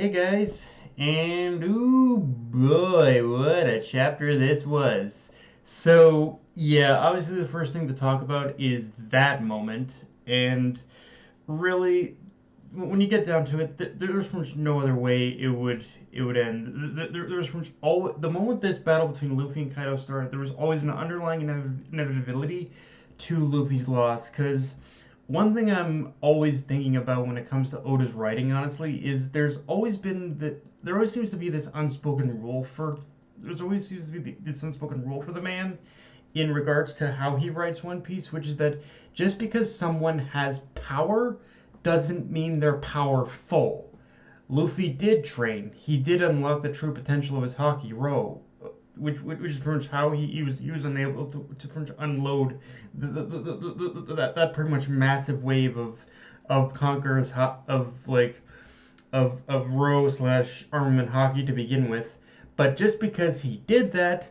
Hey guys, and ooh boy, what a chapter this was. So, yeah, obviously the first thing to talk about is that moment, and really, when you get down to it, there's pretty much no other way it would end. There was pretty much all the moment this battle between Luffy and Kaido started. There was always an underlying inevitability to Luffy's loss, because one thing I'm always thinking about when it comes to Oda's writing, honestly, is there always seems to be this unspoken rule for there's always seems to be this unspoken rule for the man in regards to how he writes One Piece, which is that just because someone has power doesn't mean they're powerful. Luffy did train. He did unlock the true potential of his Haki Row, which is pretty much how he was unable to pretty much unload that pretty much massive wave of conquerors of row slash armament hockey to begin with. But just because he did that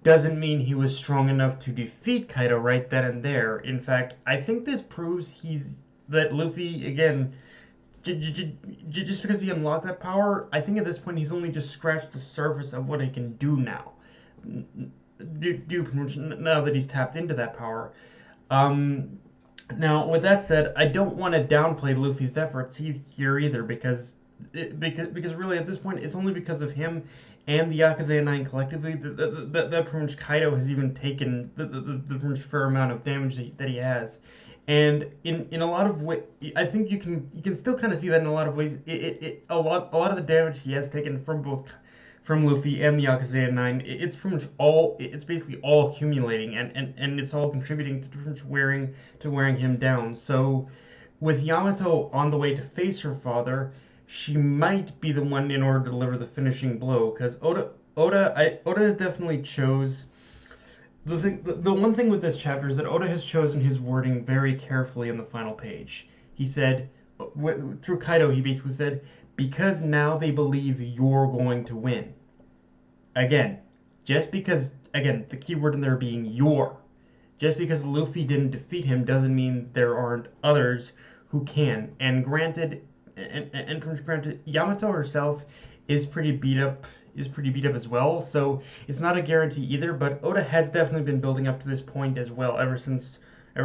doesn't mean he was strong enough to defeat Kaido right then and there. In fact, I think this proves that Luffy again. Just because he unlocked that power, I think at this point he's only just scratched the surface of what he can do now. Now that he's tapped into that power. Um, Now, with that said, I don't want to downplay Luffy's efforts here either, because really at this point it's only because of him and the Yakuza 9 collectively that pretty much Kaido has even taken the pretty much fair amount of damage that he has. And in a lot of ways, I think you can still kind of see that in a lot of ways. A lot of the damage he has taken from Luffy and the Yakuza 9, it's pretty much it's basically all accumulating, and it's all contributing to pretty much wearing him down. So with Yamato on the way to face her father, she might be the one in order to deliver the finishing blow, because Oda has definitely chose the one thing with this chapter is that Oda has chosen his wording very carefully in the final page. He said, through Kaido, he basically said, because now they believe you're going to win. Again, again, the key word in there being your. Just because Luffy didn't defeat him doesn't mean there aren't others who can. And granted, Yamato herself is pretty beat up as well. So it's not a guarantee either. But Oda has definitely been building up to this point as well ever since he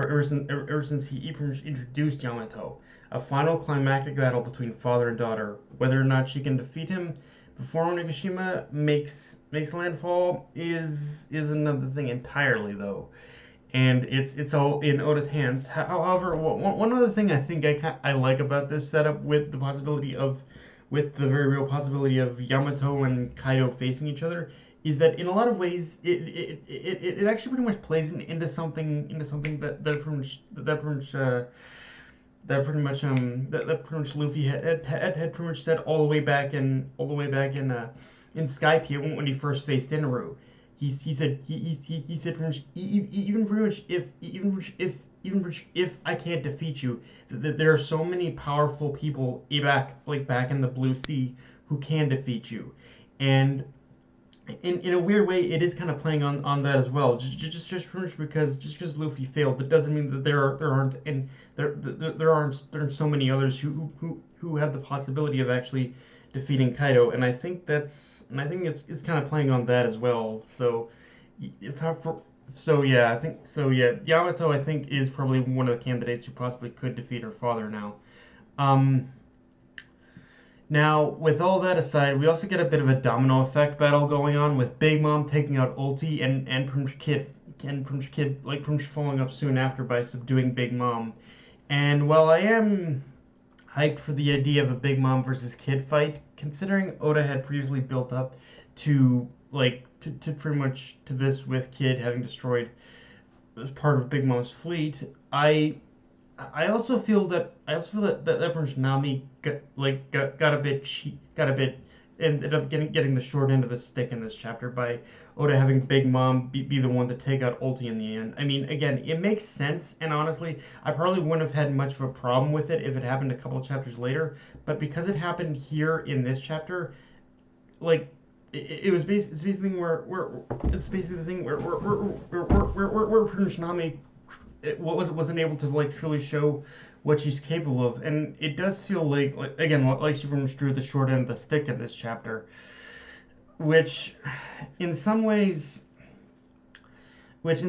introduced Yamato. A final climactic battle between father and daughter. Whether or not she can defeat him before Onigashima makes landfall is another thing entirely, though. And it's all in Oda's hands. However, one other thing I think I like about this setup with the very real possibility of Yamato and Kaido facing each other is that in a lot of ways it actually pretty much plays into something that pretty much Luffy had pretty much said all the way back in Skypiea when he first faced Inaru. He said pretty much even pretty much if I can't defeat you, there are so many powerful people back in the Blue Sea who can defeat you, and in a weird way, it is kind of playing on that as well. Just pretty much because Luffy failed, that doesn't mean that there aren't so many others who have the possibility of actually defeating Kaido, and I think it's kind of playing on that as well. So, Yamato I think is probably one of the candidates who possibly could defeat her father now. Um, Now, with all that aside, we also get a bit of a domino effect battle going on with Big Mom taking out Ulti and Prince Kid Prince following up soon after by subduing Big Mom. And while I am hyped for the idea of a Big Mom versus Kid fight, considering Oda had previously built up to pretty much to this with Kid having destroyed as part of Big Mom's fleet, I also feel that Prince Nami got a bit ended up getting the short end of the stick in this chapter by Oda having Big Mom be the one to take out Ulti in the end. I mean, again, it makes sense, and honestly, I probably wouldn't have had much of a problem with it if it happened a couple of chapters later. But because it happened here in this chapter, like it's basically the thing where Prince Nami wasn't able to truly show what she's capable of, and it does feel like again, like she pretty much drew the short end of the stick in this chapter, which, in some ways, with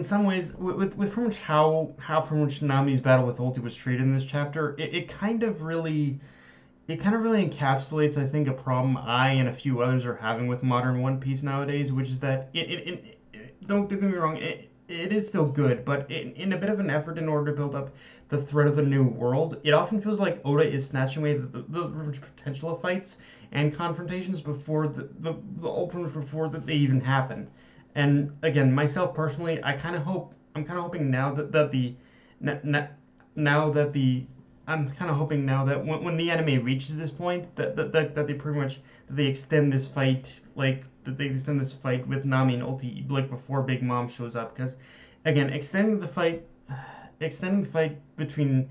pretty much how pretty much Nami's battle with Ulti was treated in this chapter, it kind of really encapsulates, I think, a problem I and a few others are having with modern One Piece nowadays, which is that don't get me wrong, it is still good, but in a bit of an effort in order to build up the threat of the new world, it often feels like Oda is snatching away the potential of fights and confrontations before the ultimates before that they even happen. And again, myself personally, I'm kind of hoping now that the now that the I'm kind of hoping now that when the anime reaches this point, that they pretty much that they extend this fight, like that they extend this fight with Nami and Ulti like before Big Mom shows up. Because again, extending the fight between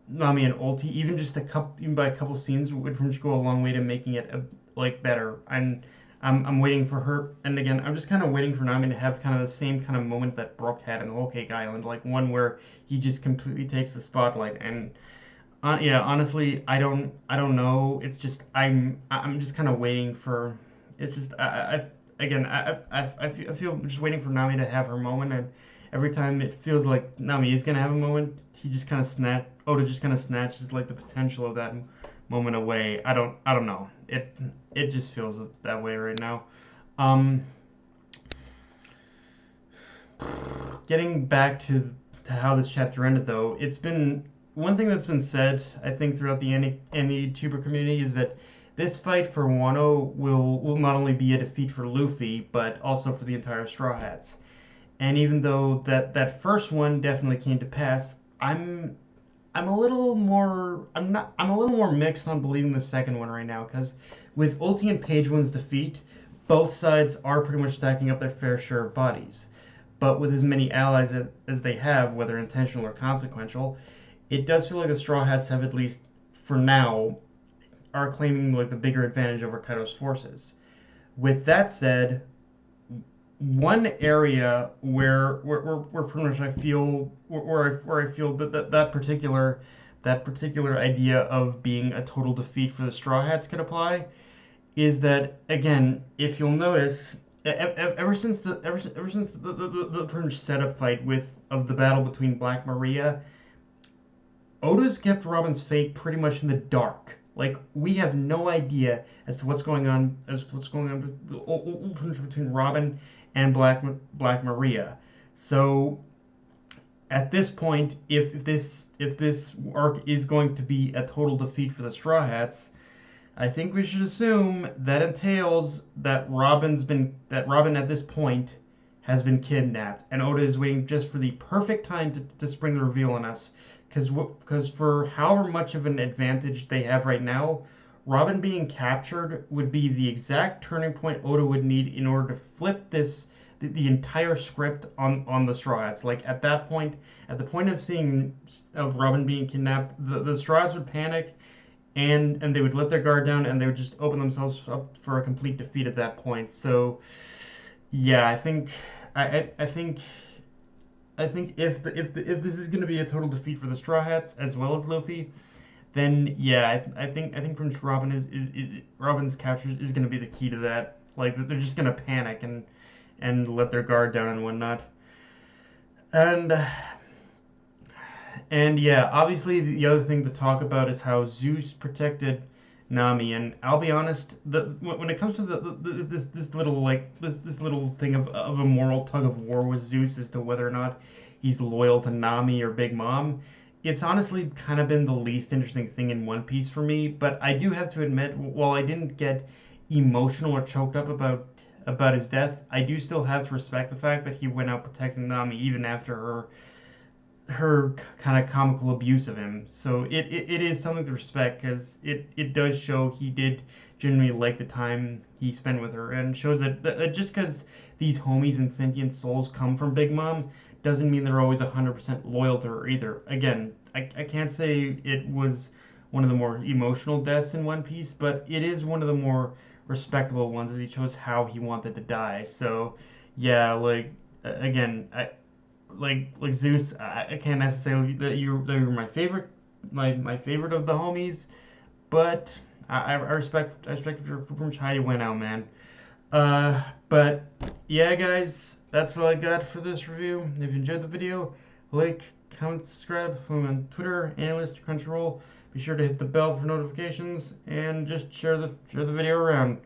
Nami and Ulti, even by a couple scenes, would pretty much go a long way to making it like better. I'm waiting for her, and again, I'm just kind of waiting for Nami to have kind of the same kind of moment that Brook had in Whole Cake Island, like one where he just completely takes the spotlight. And yeah, honestly, I don't know. It's just I'm just kind of waiting for. It's just I again I feel just waiting for Nami to have her moment, and every time it feels like Nami is gonna have a moment, he just kind of Oda just kind of snatches like the potential of that moment away. I don't know. It just feels that way right now. Um, Getting back to how this chapter ended, though, it's been one thing that's been said, I think, throughout the any tuber community is that this fight for Wano will not only be a defeat for Luffy, but also for the entire Straw Hats. And even though that first one definitely came to pass, I'm a little more mixed on believing the second one right now because with Ulti and Page One's defeat, both sides are pretty much stacking up their fair share of bodies. But with as many allies as they have, whether intentional or consequential, it does feel like the Straw Hats have, at least for now, are claiming like the bigger advantage over Kaido's forces. With that said, one area where pretty much I feel where I feel that particular idea of being a total defeat for the Straw Hats could apply is that again, if you'll notice, ever since the pretty much setup fight with of the battle between Black Maria, Oda's kept Robin's fate pretty much in the dark. Like we have no idea as to what's going on between Robin and Black Maria. So at this point, if this arc is going to be a total defeat for the Straw Hats, I think we should assume that entails that Robin at this point has been kidnapped, and Oda is waiting just for the perfect time to spring the reveal on us. Because for however much of an advantage they have right now, Robin being captured would be the exact turning point Oda would need in order to flip the entire script on the Straw Hats. Like at that point, at the point of Robin being kidnapped, the Straw Hats would panic, and they would let their guard down, and they would just open themselves up for a complete defeat at that point. So yeah, I think if this is going to be a total defeat for the Straw Hats as well as Luffy, then yeah, I think Prince Robin is Robin's capture is going to be the key to that. Like they're just going to panic and let their guard down and whatnot. And yeah, obviously the other thing to talk about is how Zeus protected Nami. And I'll be honest, when it comes to this little thing of a moral tug of war with Zeus as to whether or not he's loyal to Nami or Big Mom, it's honestly kind of been the least interesting thing in One Piece for me. But I do have to admit, while I didn't get emotional or choked up about his death, I do still have to respect the fact that he went out protecting Nami even after her kind of comical abuse of him. So it is something to respect because it does show he did genuinely like the time he spent with her, and shows that just because these homies and sentient souls come from Big Mom doesn't mean they're always 100% loyal to her either. Again, I can't say it was one of the more emotional deaths in One Piece, but it is one of the more respectable ones as he chose how he wanted to die. So yeah, like again, like Zeus, I can't necessarily that you're my favorite my favorite of the homies, but I respect your from how you went out, man. But yeah, guys, that's all I got for this review. If you enjoyed the video, like, comment, subscribe. Follow me on Twitter, Analyst, Crunchyroll. Be sure to hit the bell for notifications and just share the video around.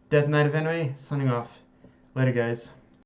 Death Knight of Anime, signing off. Later, guys.